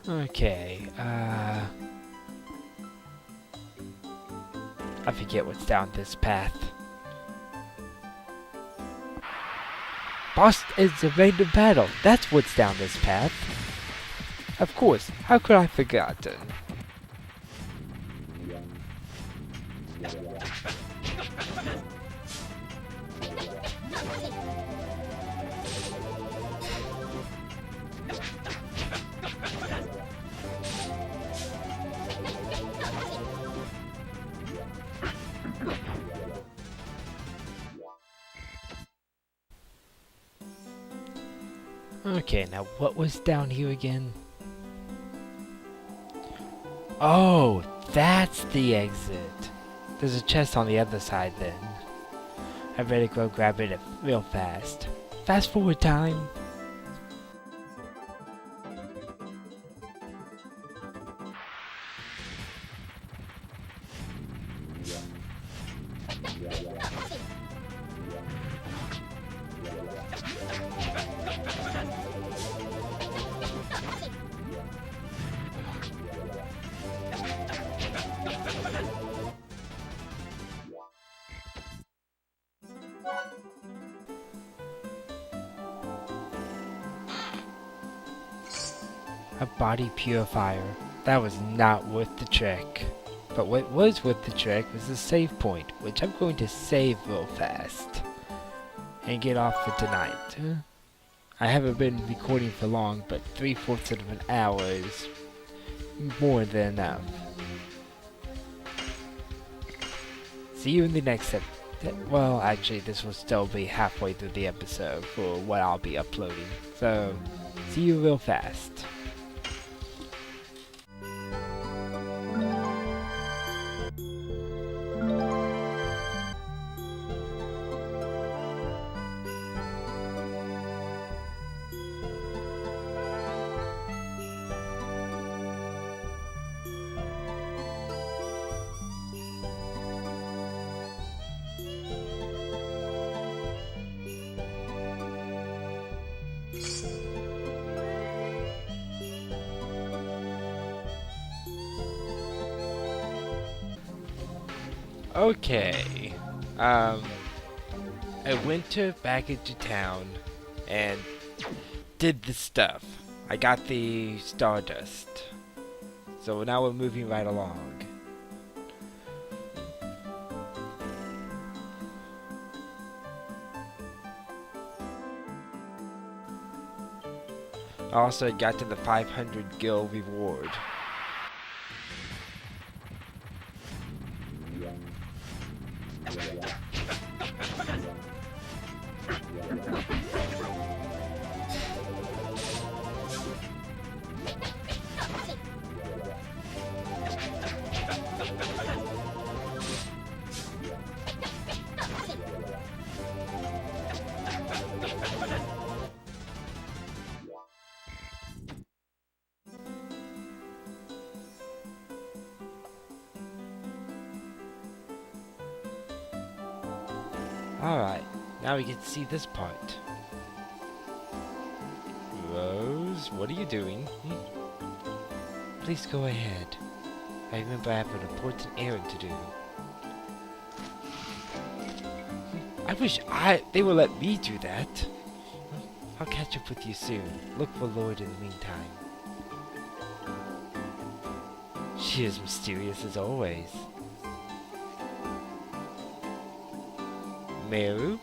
Okay, I forget what's down this path. Boss is a random battle. That's what's down this path. Of course, how could I forgotten? Okay, now what was down here again? Oh, that's the exit. There's a chest on the other side then. I better go grab it real fast. Fast forward time. A body purifier. That was not worth the trek. But what was worth the trek was the save point, which I'm going to save real fast. And get off for tonight. I haven't been recording for long, but 3/4 of an hour is more than enough. See you in the next episode. Well, actually, this will still be halfway through the episode for what I'll be uploading. So, see you real fast. Okay, I went back into town and did the stuff. I got the Stardust. So now we're moving right along. I also got to the 500 gil reward. Alright, now we get to see this part. Rose, what are you doing? Please go ahead. I remember I have an important errand to do. I wish they would let me do that. I'll catch up with you soon. Look for Lord in the meantime. She is mysterious as always. Meru?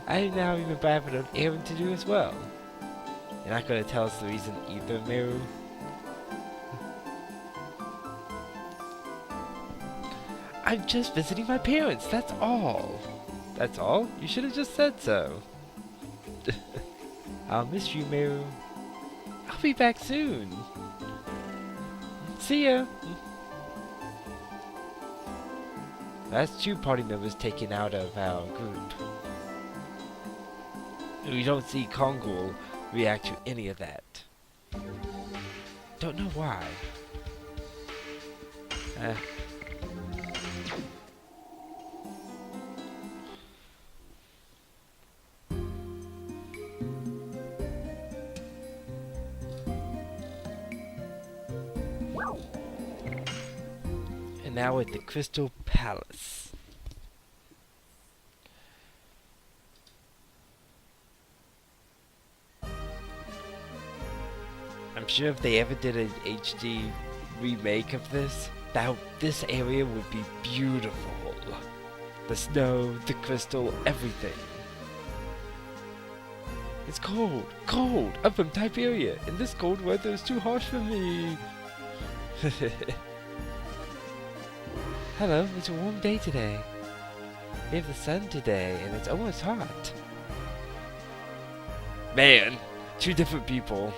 I now remember I have an errand to do as well. You're not going to tell us the reason either, Meru? I'm just visiting my parents, that's all. That's all? You should have just said so. I'll miss you, Meru. I'll be back soon. See ya. That's 2 party members taken out of our group. We don't see Kongul react to any of that. Don't know why. now at the Crystal Palace. I'm sure if they ever did an HD remake of this, this area would be beautiful. The snow, the crystal, everything. It's cold, cold! I'm from Siberia, and this cold weather is too harsh for me. Hello, it's a warm day today. We have the sun today, and it's almost hot. Man, two different people.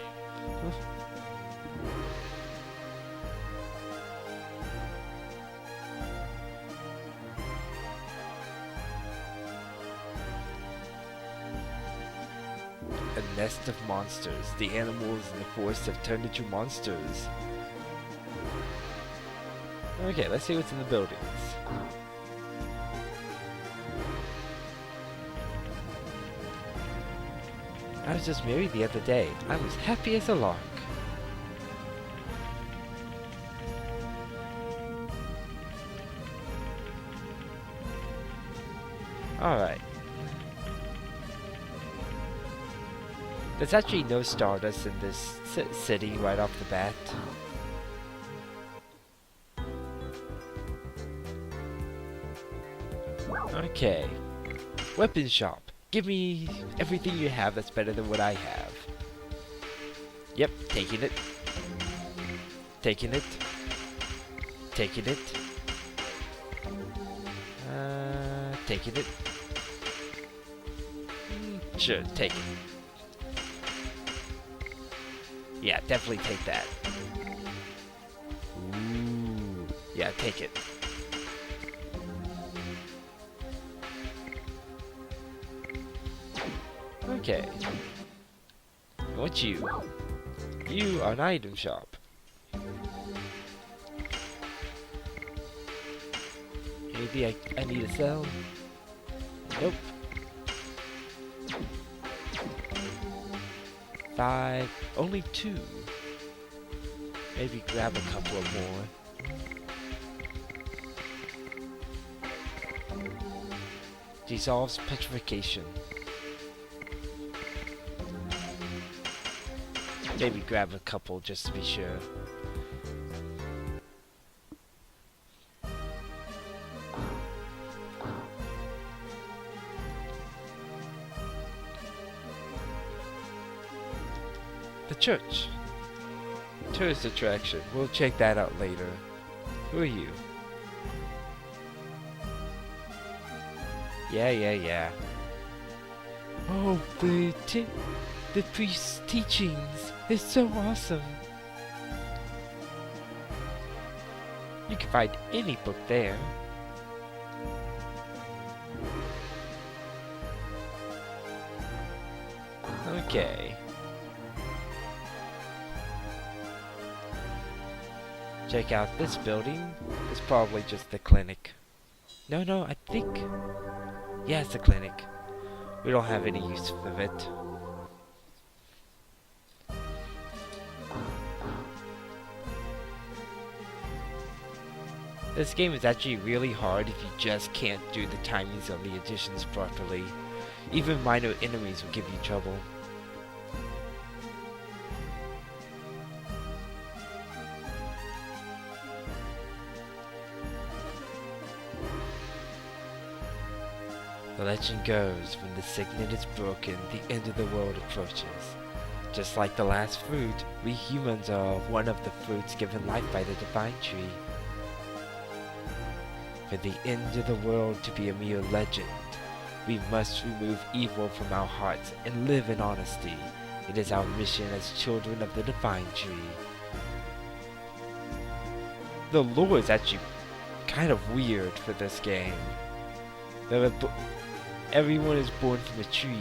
A nest of monsters. The animals in the forest have turned into monsters. Okay, let's see what's in the buildings. I was just married the other day. I was happy as a lark. Alright. There's actually no Stardust in this city right off the bat. Okay. Weapon shop. Give me everything you have that's better than what I have. Yep, taking it. Taking it. Taking it. Taking it. Sure, take it. Yeah, definitely take that. Ooh. Yeah, take it. Okay. What's you? You are an item shop. Maybe I need to sell? Nope. 5. Only 2. Maybe grab a couple of more. Dissolves petrification. Maybe grab a couple just to be sure. The church. Tourist attraction. We'll check that out later. Who are you? Yeah. Oh, the priest's teachings is so awesome. You can find any book there. Okay. Check out this building. It's probably just the clinic. No, I think... Yeah, it's the clinic. We don't have any use of it. This game is actually really hard if you just can't do the timings of the additions properly. Even minor enemies will give you trouble. The legend goes, when the signet is broken, the end of the world approaches. Just like the last fruit, we humans are one of the fruits given life by the divine tree. For the end of the world to be a mere legend, we must remove evil from our hearts and live in honesty. It is our mission as children of the divine tree. The lore is actually kind of weird for this game. Everyone is born from a tree.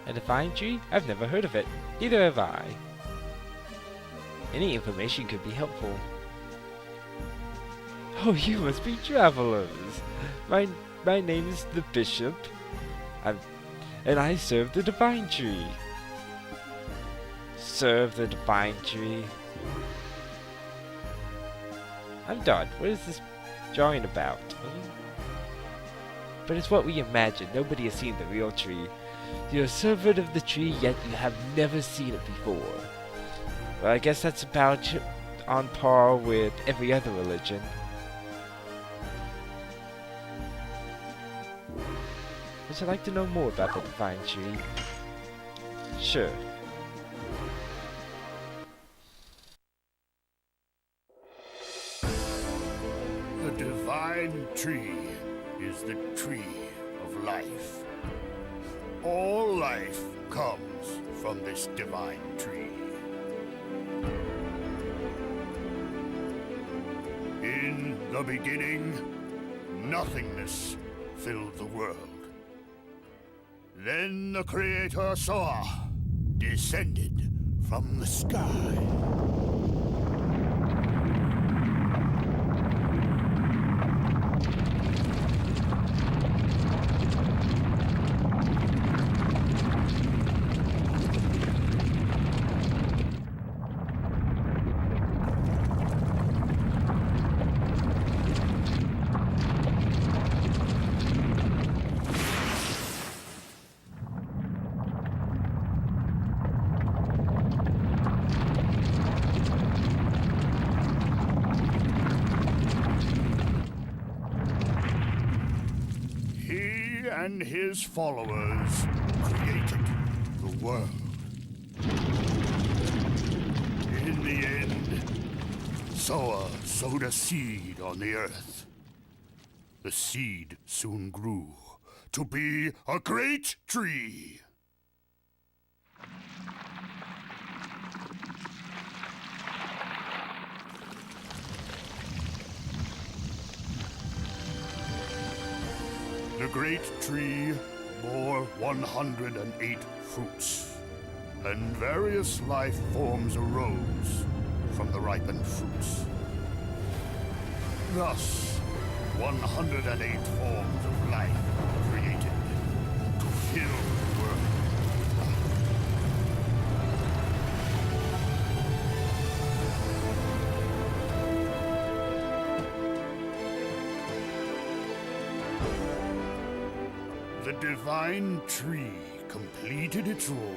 A divine tree? I've never heard of it. Neither have I. Any information could be helpful. Oh, you must be travelers. My my name is the Bishop, and I serve the Divine Tree. Serve the Divine Tree. I'm done. What is this drawing about? But it's what we imagine. Nobody has seen the real tree. You're a servant of the tree, yet you have never seen it before. Well, I guess that's about on par with every other religion. Would you like to know more about the Divine Tree? Sure. The Divine Tree is the tree of life. All life comes from this divine tree. In the beginning, nothingness filled the world. Then the Creator Soa descended from the sky. And his followers created the world. In the end, Soa sowed a seed on the earth. The seed soon grew to be a great tree. The great tree bore 108 fruits, and various life forms arose from the ripened fruits. Thus, 108 forms of life were created to fill the world. The Divine Tree completed its role,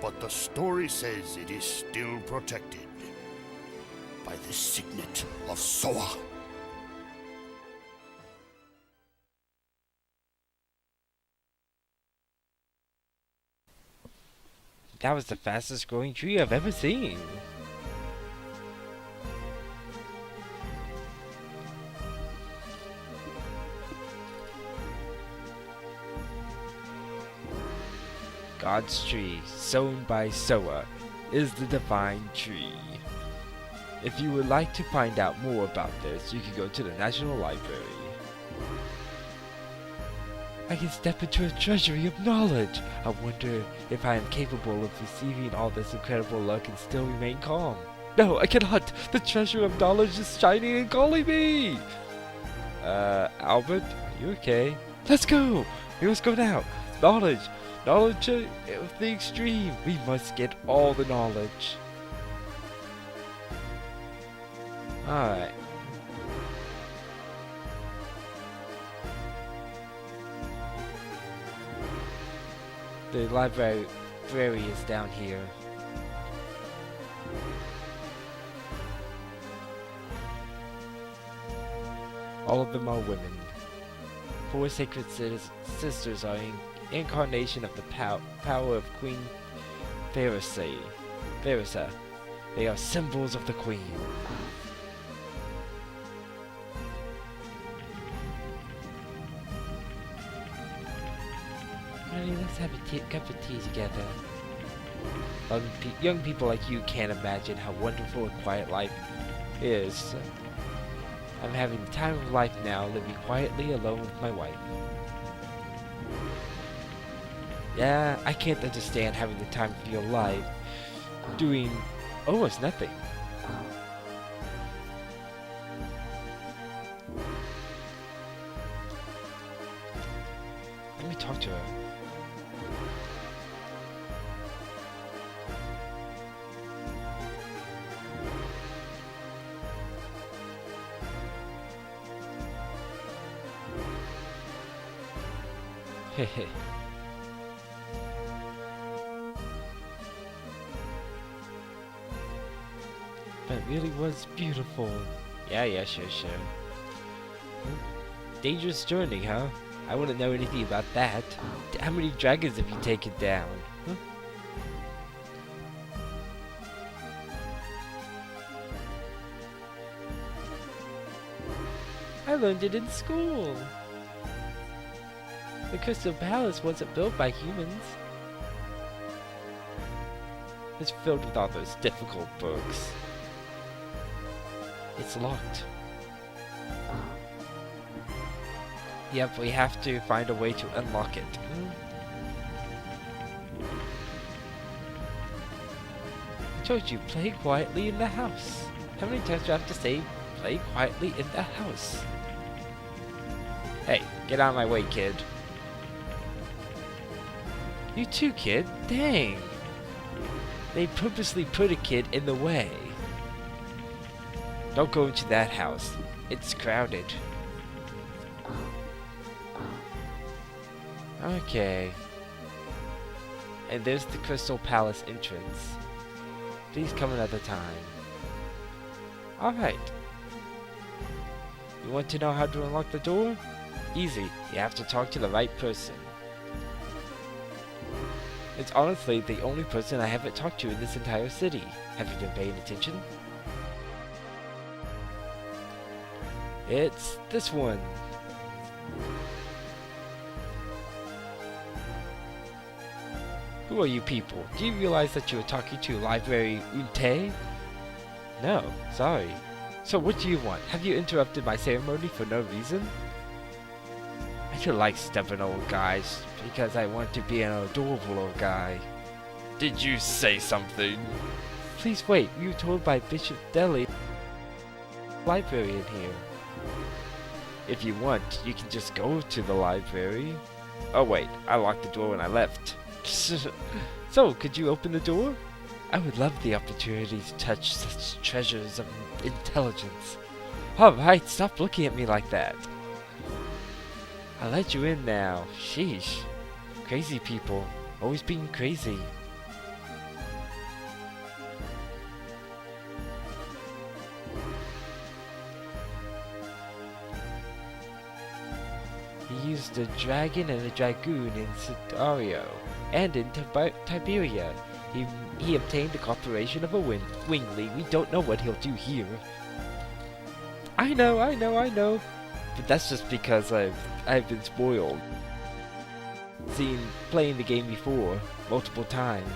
but the story says it is still protected by the signet of Soa. That was the fastest growing tree I've ever seen. God's tree, sown by Soa, is the Divine Tree. If you would like to find out more about this, you can go to the National Library. I can step into a treasury of knowledge. I wonder if I am capable of receiving all this incredible luck and still remain calm. No, I cannot! The treasure of knowledge is shining and calling me! Albert, are you okay? Let's go! We must go now! Knowledge! Knowledge of the extreme! We must get all the knowledge. Alright. The library is down here. All of them are women. 4 sacred sisters are incarnation of the power of Queen Theresa. They are symbols of the Queen. Honey, let's have a cup of tea together. Young people like you can't imagine how wonderful a quiet life is. I'm having the time of life now, living quietly alone with my wife. Yeah, I can't understand having the time of your life doing almost nothing. talk to her. Hehe. But it really was beautiful. Yeah, sure. Dangerous journey, huh? I wouldn't know anything about that. How many dragons have you taken down? Huh? I learned it in school. The Crystal Palace wasn't built by humans. It's filled with all those difficult books. It's locked. Yep, we have to find a way to unlock it. I told you, play quietly in the house. How many times do I have to say, play quietly in the house? Hey, get out of my way, kid. You too, kid. Dang. They purposely put a kid in the way. Don't go into that house. It's crowded. Okay. And there's the Crystal Palace entrance. Please come another time. Alright. You want to know how to unlock the door? Easy. You have to talk to the right person. It's honestly the only person I haven't talked to in this entire city. Have you been paying attention? It's this one. Who are you people? Do you realize that you are talking to Library Unte? No, sorry. So what do you want? Have you interrupted my ceremony for no reason? I don't like stubborn old guys, because I want to be an adorable old guy. Did you say something? Please wait, we were told by Bishop Deli, librarian here. If you want, you can just go to the library. Oh wait, I locked the door when I left. So, could you open the door? I would love the opportunity to touch such treasures of intelligence. Alright, stop looking at me like that. I'll let you in now. Sheesh. Crazy people. Always being crazy. He used a dragon and a dragoon in Sidario and in Tiberia. He obtained the cooperation of a wingly. We don't know what he'll do here. I know. But that's just because I've been spoiled. Playing the game before, multiple times.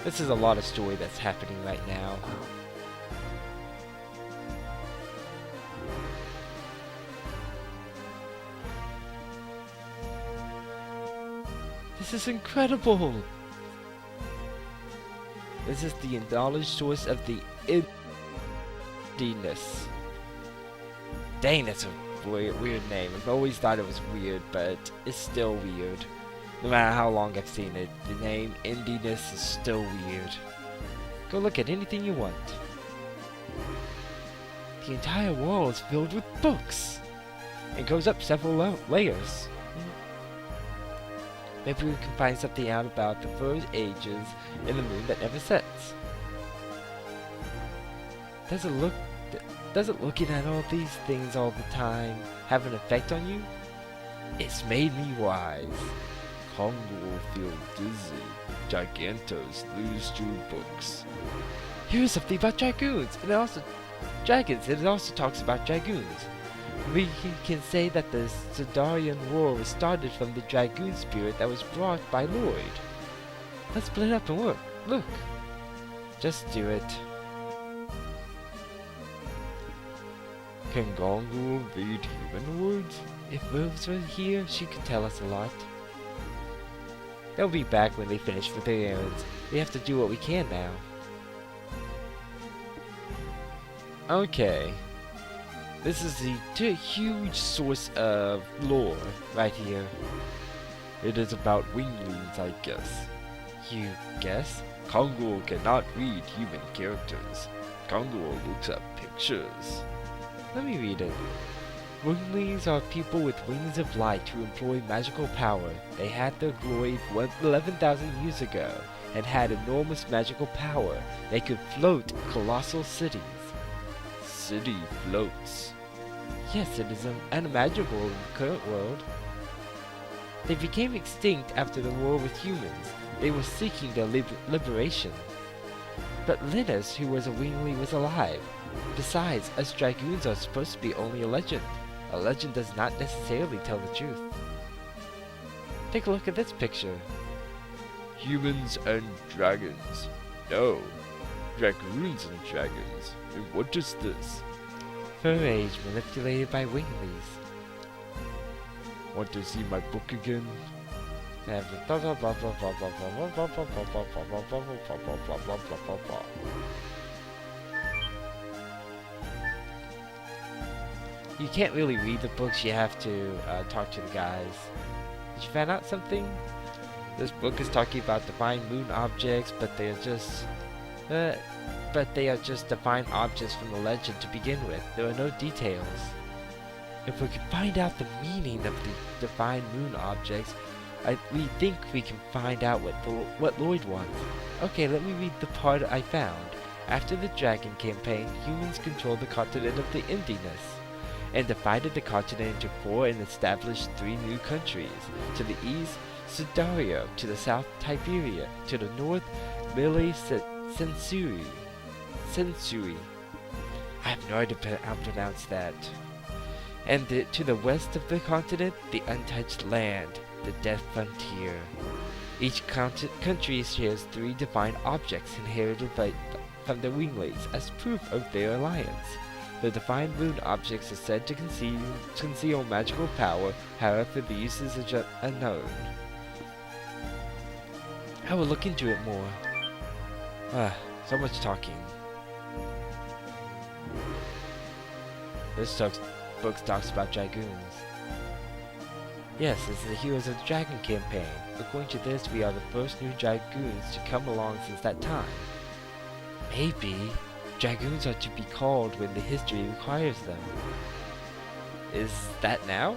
This is a lot of story that's happening right now. This is incredible! This is the knowledge source of the Genisis. Dang, that's a weird name. I've always thought it was weird, but it's still weird. No matter how long I've seen it, the name Indiness is still weird. Go look at anything you want. The entire wall is filled with books. It goes up several layers. Maybe we can find something out about the first ages and the moon that never sets. Doesn't looking at all these things all the time have an effect on you? It's made me wise. Congo will feel dizzy. Gigantos lose through books. Here's something about dragoons, and it also talks about dragoons. We can say that the Sidarian War was started from the dragoon spirit that was brought by Lloyd. Let's split up and work. Look. Just do it. Can Gongu invade heavenwards? If Rose were here, she could tell us a lot. They'll be back when they finish with their errands. We have to do what we can now. Okay. This is the huge source of lore right here. It is about winglings, I guess. You guess? Congo cannot read human characters. Congo looks at pictures. Let me read it. Winglings are people with wings of light who employ magical power. They had their glory 11,000 years ago and had enormous magical power. They could float colossal cities. City floats. Yes, it is unimaginable in the current world. They became extinct after the war with humans. They were seeking their liberation. But Linus, who was a wingling, was alive. Besides, us Dragoons are supposed to be only a legend. A legend does not necessarily tell the truth. Take a look at this picture. Humans and dragons. No. Dragoons and dragons. And what is this? Fur age manipulated by winglings. Want to see my book again? You can't really read the books, you have to talk to the guys. Did you find out something? This book is talking about divine moon objects, but they are just divine objects from the legend to begin with. There are no details. If we can find out the meaning of the divine moon objects, we think we can find out what Lloyd wants. Okay, let me read the part I found. After the Dragon campaign, humans controlled the continent of the Indiness and divided the continent into 4 and established 3 new countries. To the east, Sudario; to the south, Tiberia; to the north, Mille Sensui. I have no idea how to pronounce that. And to the west of the continent, the untouched land, the Death Frontier. Each country shares 3 divine objects inherited from the winglings as proof of their alliance. The divine moon objects are said to conceal magical power, however the uses are unknown. I will look into it more. So much talking. This book talks about Dragoons. Yes, this is the Heroes of the Dragon campaign. According to this, we are the first new Dragoons to come along since that time. Maybe Dragoons are to be called when the history requires them. Is that now?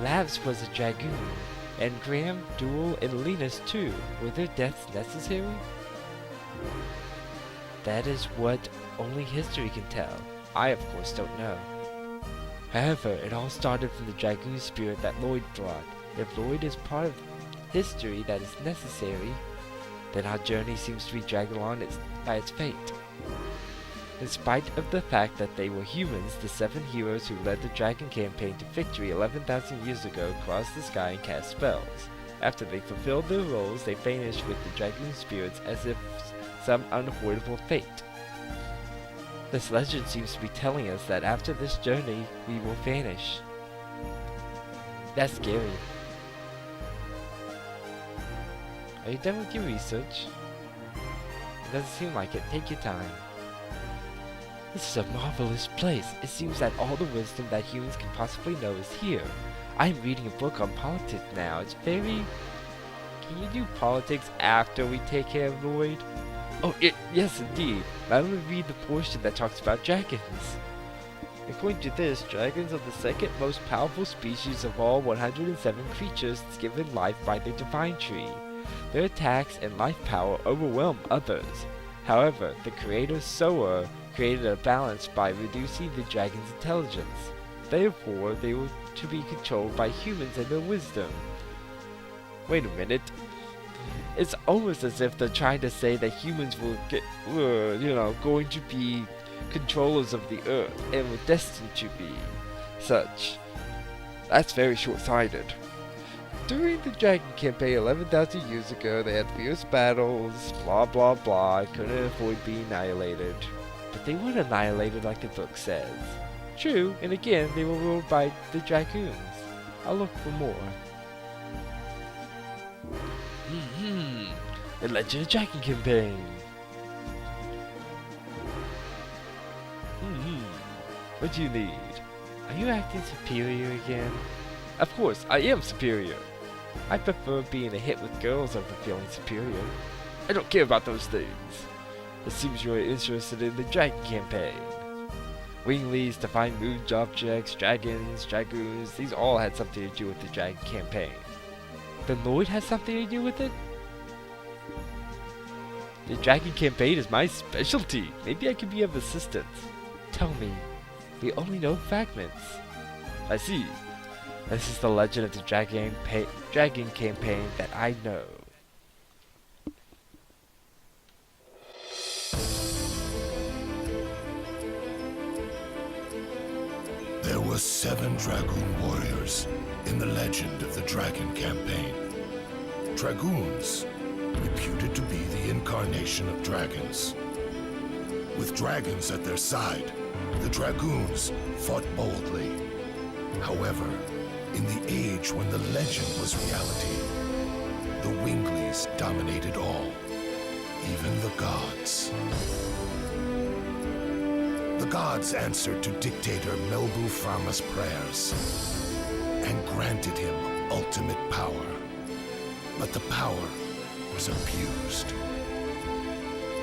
Lavs was a Dragoon, and Graham, Duel, and Linus too. Were their deaths necessary? That is what only history can tell. I, of course, don't know. However, it all started from the Dragoon spirit that Lloyd brought. If Lloyd is part of history that is necessary, then our journey seems to be dragged along by its fate. In spite of the fact that they were humans, the 7 heroes who led the Dragon campaign to victory 11,000 years ago crossed the sky and cast spells. After they fulfilled their roles, they vanished with the Dragoon spirits as if some unavoidable fate. This legend seems to be telling us that after this journey, we will vanish. That's scary. Are you done with your research? It doesn't seem like it. Take your time. This is a marvelous place. It seems that all the wisdom that humans can possibly know is here. I'm reading a book on politics now. It's very... Can you do politics after we take care of Lloyd? Oh, yes indeed. Now let me read the portion that talks about dragons. According to this, dragons are the second most powerful species of all 107 creatures given life by the Divine Tree. Their attacks and life power overwhelm others. However, the creator Soa created a balance by reducing the dragon's intelligence. Therefore, they were to be controlled by humans and their wisdom. Wait a minute. It's almost as if they're trying to say that humans were going to be controllers of the earth and were destined to be such. That's very short-sighted. During the Dragon campaign 11,000 years ago, they had fierce battles, blah blah blah, couldn't avoid being annihilated. But they weren't annihilated like the book says. True, and again, they were ruled by the Dragoons. I'll look for more. The Legend of Dragon campaign. What do you need? Are you acting superior again? Of course, I am superior. I prefer being a hit with girls over feeling superior. I don't care about those things. It seems you are interested in the Dragon campaign. Winglies to find moon objects, dragons, dragoons, these all had something to do with the Dragon campaign. The Lord has something to do with it? The Dragon campaign is my specialty. Maybe I can be of assistance. Tell me. We only know fragments. I see. This is the legend of the Dragon campaign that I know. There were 7 Dragoon warriors in the legend of the Dragon campaign. Dragoons, reputed to be the incarnation of dragons. With dragons at their side, the Dragoons fought boldly. However, in the age when the legend was reality, the Winglies dominated all, even the gods. The gods answered to dictator Melbu Frama's prayers and granted him ultimate power. But the power was abused.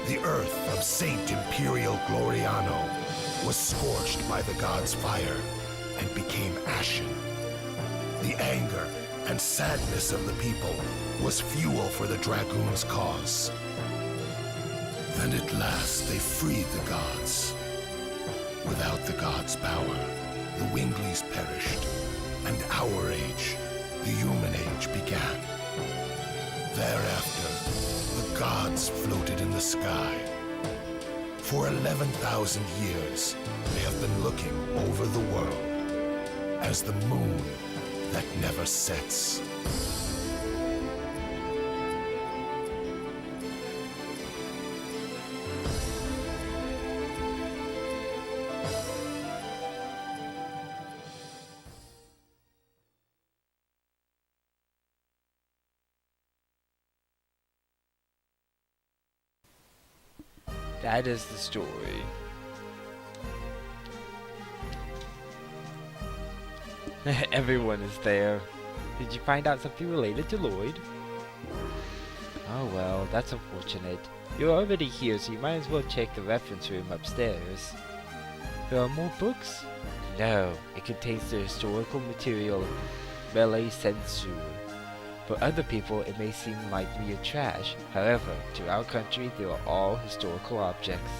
The earth of Saint Imperial Gloriano was scorched by the gods' fire and became ashen. The anger and sadness of the people was fuel for the Dragoons' cause. Then at last they freed the gods. Without the gods' power, the Winglies perished, and our age, the human age, began. Thereafter, the gods floated in the sky. For 11,000 years, they have been looking over the world as the moon that never sets. That is the story. Everyone is there. Did you find out something related to Lloyd? Oh well, that's unfortunate. You're already here, so you might as well check the reference room upstairs. There are more books? No, it contains the historical material of Melee Sensu. For other people, it may seem like mere trash. However, to our country, they are all historical objects.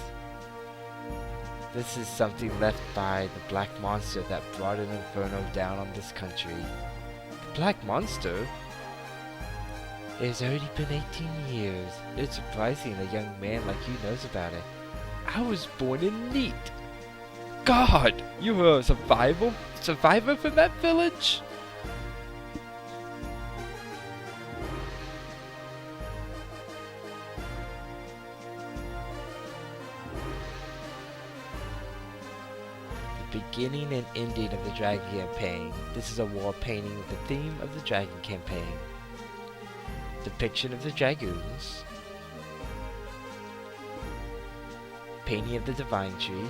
This is something left by the Black Monster that brought an inferno down on this country. The Black Monster? It has already been 18 years. It's surprising a young man like you knows about it. I was born in Neat. God! You were a survivor from that village? Beginning and ending of the Dragon campaign. This is a wall painting with the theme of the Dragon campaign. Depiction of the Dragoons. Painting of the Divine Tree.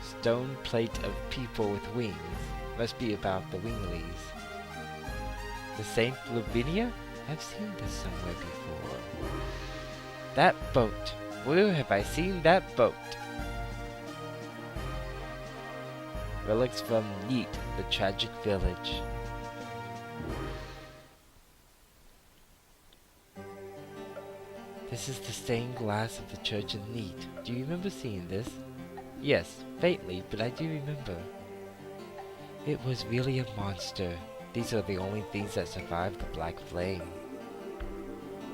Stone plate of people with wings. Must be about the Winglies. The Saint Lavinia? I've seen this somewhere before. That boat. Where have I seen that boat? Relics from Neat, the tragic village. This is the stained glass of the church in Neat. Do you remember seeing this? Yes, faintly, but I do remember. It was really a monster. These are the only things that survived the Black Flame.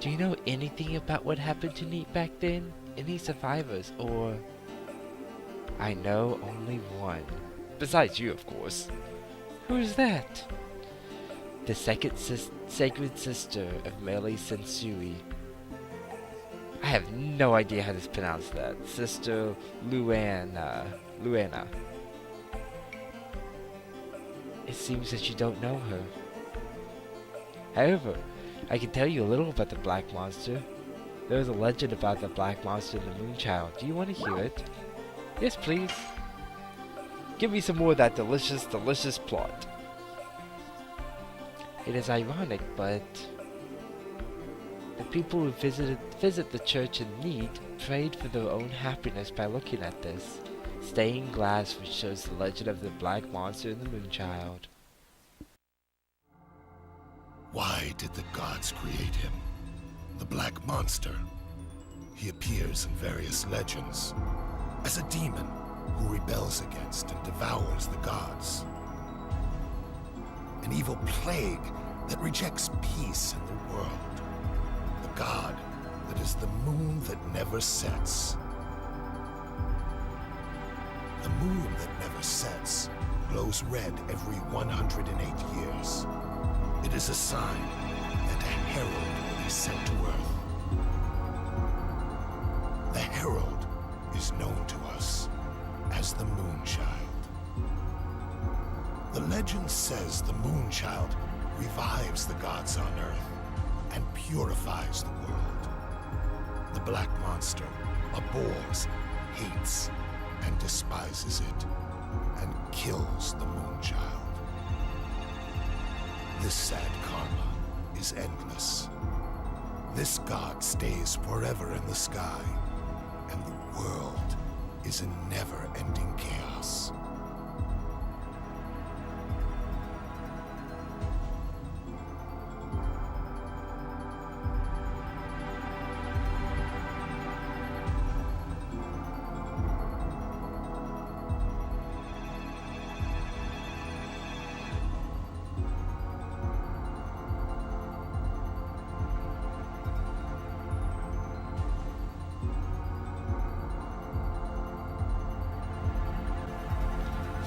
Do you know anything about what happened to Neat back then? Any survivors, or... I know only one. Besides you, of course. Who is that? The second sacred sister of Melee Sensui. I have no idea how to pronounce that. Sister Luana. It seems that you don't know her. However, I can tell you a little about the Black Monster. There is a legend about the Black Monster and the Moonchild. Do you want to hear it? Yes, please. Give me some more of that delicious, delicious plot. It is ironic, but the people who visit the church in need prayed for their own happiness by looking at this stained glass which shows the legend of the black monster and the Moonchild. Why did the gods create him? The black monster. He appears in various legends as a demon who rebels against and devours the gods. An evil plague that rejects peace in the world. The god that is the moon that never sets. The moon that never sets glows red every 108 years. It is a sign that a herald will be sent to Earth. The herald is known to us as the Moonchild. The legend says the Moonchild revives the gods on Earth and purifies the world. The black monster abhors, hates, and despises it, and kills the Moonchild. This sad karma is endless. This god stays forever in the sky, and the world is in never-ending chaos.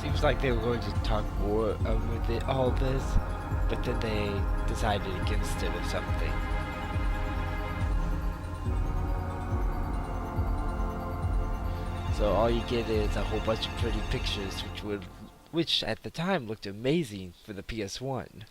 Seems like they were going to talk more with all this, but then they decided against it or something. So all you get is a whole bunch of pretty pictures, which at the time looked amazing for the PS1.